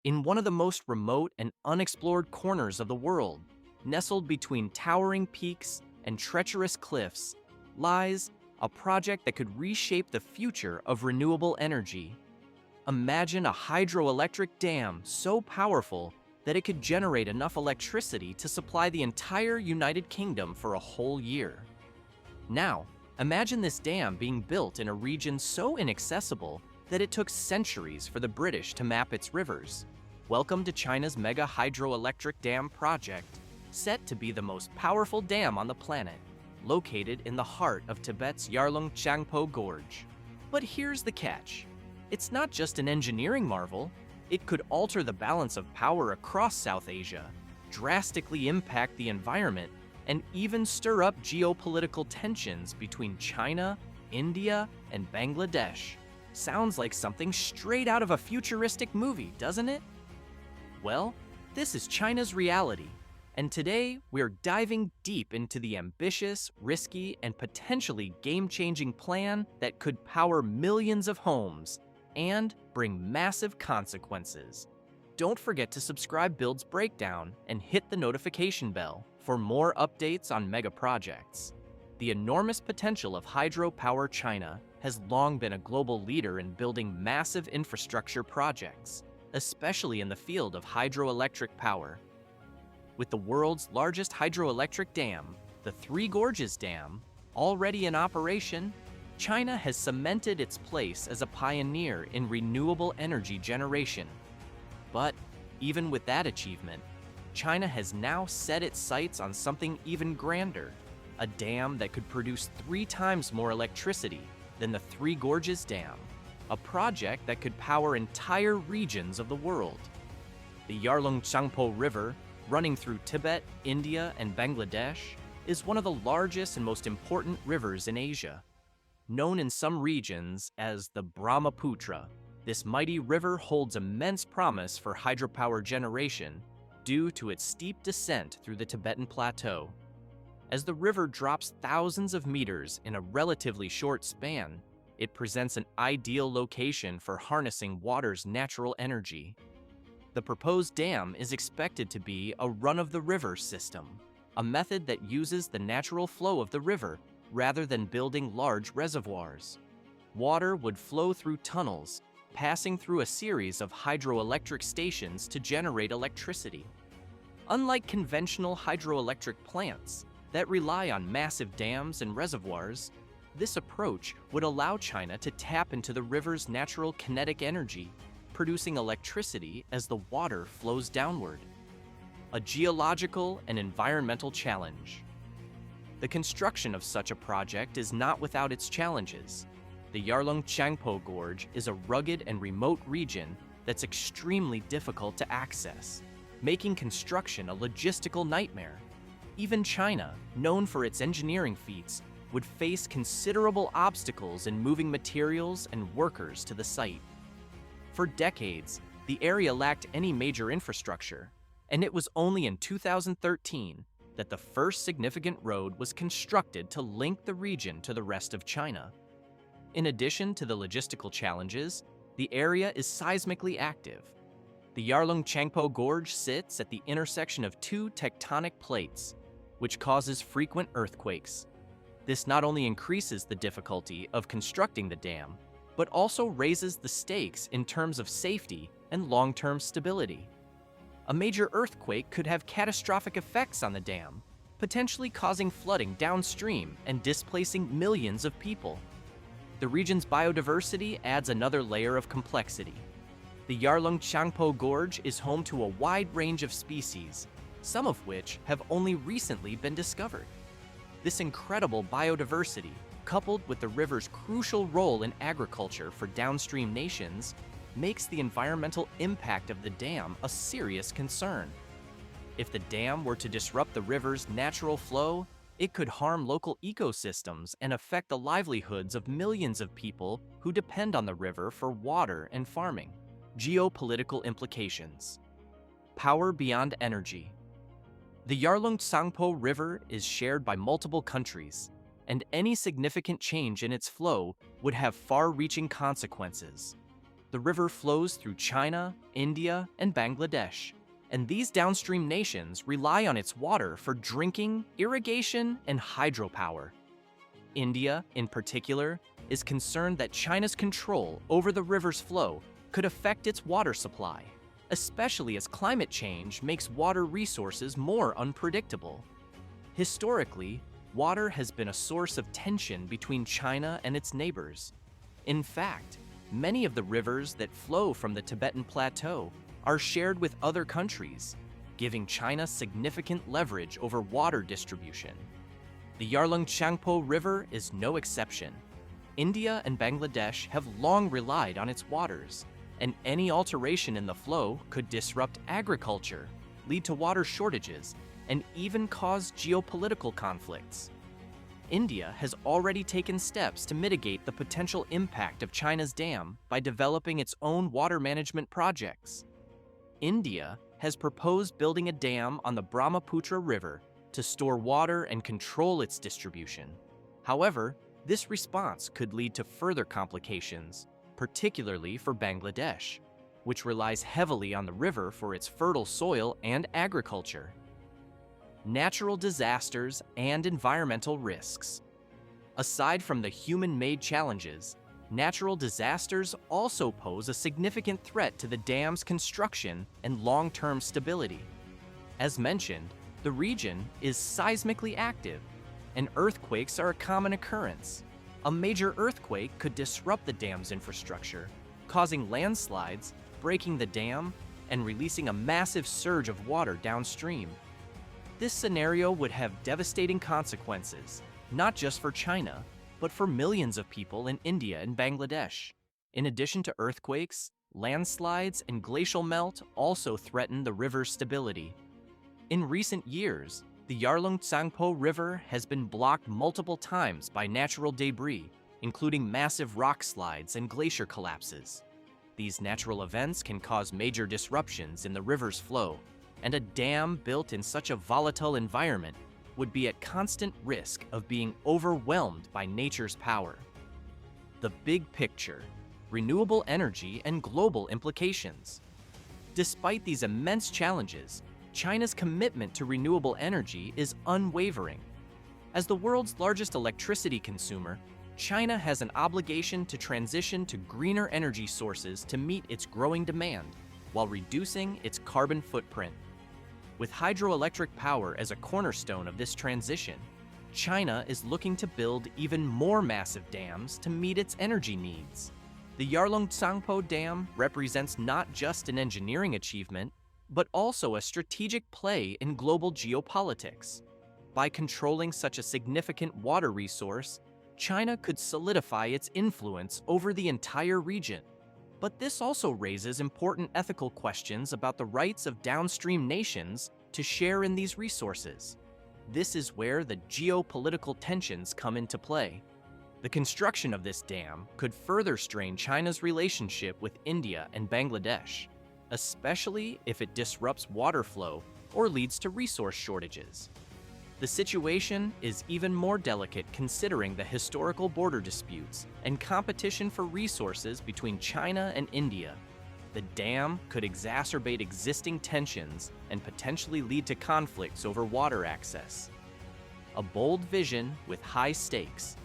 In one of the most remote and unexplored corners of the world, nestled between towering peaks and treacherous cliffs, lies a project that could reshape the future of renewable energy. Imagine a hydroelectric dam so powerful that it could generate enough electricity to supply the entire United Kingdom for a whole year. Now, imagine this dam being built in a region so inaccessible that it took centuries for the British to map its rivers. Welcome to China's mega hydroelectric dam project, set to be the most powerful dam on the planet, located in the heart of Tibet's Yarlung Tsangpo Gorge. But here's the catch. It's not just an engineering marvel. It could alter the balance of power across South Asia, drastically impact the environment, and even stir up geopolitical tensions between China, India, and Bangladesh. Sounds like something straight out of a futuristic movie, doesn't it? Well, this is China's reality, and today we're diving deep into the ambitious, risky, and potentially game-changing plan that could power millions of homes and bring massive consequences. Don't forget to subscribe Build's Breakdown and hit the notification bell for more updates on mega projects. The enormous potential of hydropower. China has long been a global leader in building massive infrastructure projects, especially in the field of hydroelectric power. With the world's largest hydroelectric dam, the Three Gorges Dam, already in operation, China has cemented its place as a pioneer in renewable energy generation. But even with that achievement, China has now set its sights on something even grander, a dam that could produce 3 times more electricity than the Three Gorges Dam, a project that could power entire regions of the world. The Yarlung Tsangpo River, running through Tibet, India, and Bangladesh, is one of the largest and most important rivers in Asia. Known in some regions as the Brahmaputra, this mighty river holds immense promise for hydropower generation due to its steep descent through the Tibetan Plateau. As the river drops thousands of meters in a relatively short span, it presents an ideal location for harnessing water's natural energy. The proposed dam is expected to be a run-of-the-river system, a method that uses the natural flow of the river rather than building large reservoirs. Water would flow through tunnels, passing through a series of hydroelectric stations to generate electricity. Unlike conventional hydroelectric plants that rely on massive dams and reservoirs, this approach would allow China to tap into the river's natural kinetic energy, producing electricity as the water flows downward. A geological and environmental challenge. The construction of such a project is not without its challenges. The Yarlung Tsangpo Gorge is a rugged and remote region that's extremely difficult to access, making construction a logistical nightmare. Even China, known for its engineering feats, would face considerable obstacles in moving materials and workers to the site. For decades, the area lacked any major infrastructure, and it was only in 2013 that the first significant road was constructed to link the region to the rest of China. In addition to the logistical challenges, the area is seismically active. The Yarlung Tsangpo Gorge sits at the intersection of 2 tectonic plates, which causes frequent earthquakes. This not only increases the difficulty of constructing the dam, but also raises the stakes in terms of safety and long-term stability. A major earthquake could have catastrophic effects on the dam, potentially causing flooding downstream and displacing millions of people. The region's biodiversity adds another layer of complexity. The Yarlung Tsangpo Gorge is home to a wide range of species, some of which have only recently been discovered. This incredible biodiversity, coupled with the river's crucial role in agriculture for downstream nations, makes the environmental impact of the dam a serious concern. If the dam were to disrupt the river's natural flow, it could harm local ecosystems and affect the livelihoods of millions of people who depend on the river for water and farming. Geopolitical implications. Power beyond energy. The Yarlung Tsangpo River is shared by multiple countries, and any significant change in its flow would have far-reaching consequences. The river flows through China, India, and Bangladesh, and these downstream nations rely on its water for drinking, irrigation, and hydropower. India, in particular, is concerned that China's control over the river's flow could affect its water supply, especially as climate change makes water resources more unpredictable. Historically, water has been a source of tension between China and its neighbors. In fact, many of the rivers that flow from the Tibetan Plateau are shared with other countries, giving China significant leverage over water distribution. The Yarlung Tsangpo River is no exception. India and Bangladesh have long relied on its waters, and any alteration in the flow could disrupt agriculture, lead to water shortages, and even cause geopolitical conflicts. India has already taken steps to mitigate the potential impact of China's dam by developing its own water management projects. India has proposed building a dam on the Brahmaputra River to store water and control its distribution. However, this response could lead to further complications, particularly for Bangladesh, which relies heavily on the river for its fertile soil and agriculture. Natural disasters and environmental risks. Aside from the human-made challenges, natural disasters also pose a significant threat to the dam's construction and long-term stability. As mentioned, the region is seismically active, and earthquakes are a common occurrence. A major earthquake could disrupt the dam's infrastructure, causing landslides, breaking the dam, and releasing a massive surge of water downstream. This scenario would have devastating consequences, not just for China, but for millions of people in India and Bangladesh. In addition to earthquakes, landslides and glacial melt also threaten the river's stability. In recent years, the Yarlung Tsangpo River has been blocked multiple times by natural debris, including massive rock slides and glacier collapses. These natural events can cause major disruptions in the river's flow, and a dam built in such a volatile environment would be at constant risk of being overwhelmed by nature's power. The big picture: renewable energy and global implications. Despite these immense challenges, China's commitment to renewable energy is unwavering. As the world's largest electricity consumer, China has an obligation to transition to greener energy sources to meet its growing demand, while reducing its carbon footprint. With hydroelectric power as a cornerstone of this transition, China is looking to build even more massive dams to meet its energy needs. The Yarlung Tsangpo Dam represents not just an engineering achievement, but also a strategic play in global geopolitics. By controlling such a significant water resource, China could solidify its influence over the entire region. But this also raises important ethical questions about the rights of downstream nations to share in these resources. This is where the geopolitical tensions come into play. The construction of this dam could further strain China's relationship with India and Bangladesh, especially if it disrupts water flow or leads to resource shortages. The situation is even more delicate considering the historical border disputes and competition for resources between China and India. The dam could exacerbate existing tensions and potentially lead to conflicts over water access. A bold vision with high stakes.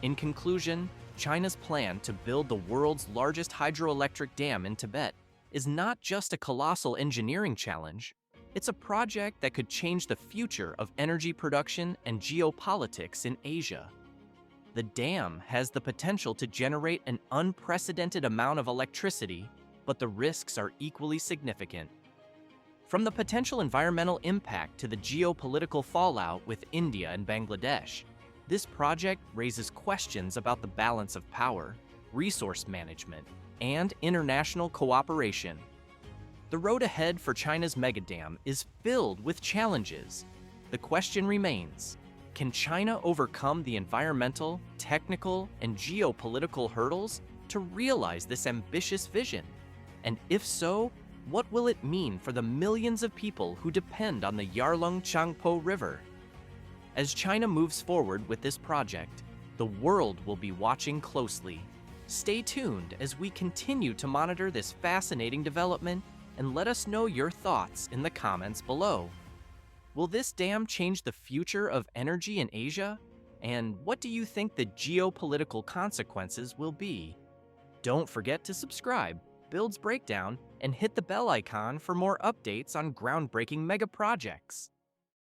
In conclusion, China's plan to build the world's largest hydroelectric dam in Tibet is not just a colossal engineering challenge, it's a project that could change the future of energy production and geopolitics in Asia. The dam has the potential to generate an unprecedented amount of electricity, but the risks are equally significant. From the potential environmental impact to the geopolitical fallout with India and Bangladesh, this project raises questions about the balance of power, resource management, and international cooperation. The road ahead for China's megadam is filled with challenges. The question remains, can China overcome the environmental, technical, and geopolitical hurdles to realize this ambitious vision? And if so, what will it mean for the millions of people who depend on the Yarlung Tsangpo River? As China moves forward with this project, the world will be watching closely. Stay tuned as we continue to monitor this fascinating development and let us know your thoughts in the comments below. Will this dam change the future of energy in Asia? And what do you think the geopolitical consequences will be? Don't forget to subscribe, Build's Breakdown, and hit the bell icon for more updates on groundbreaking mega projects.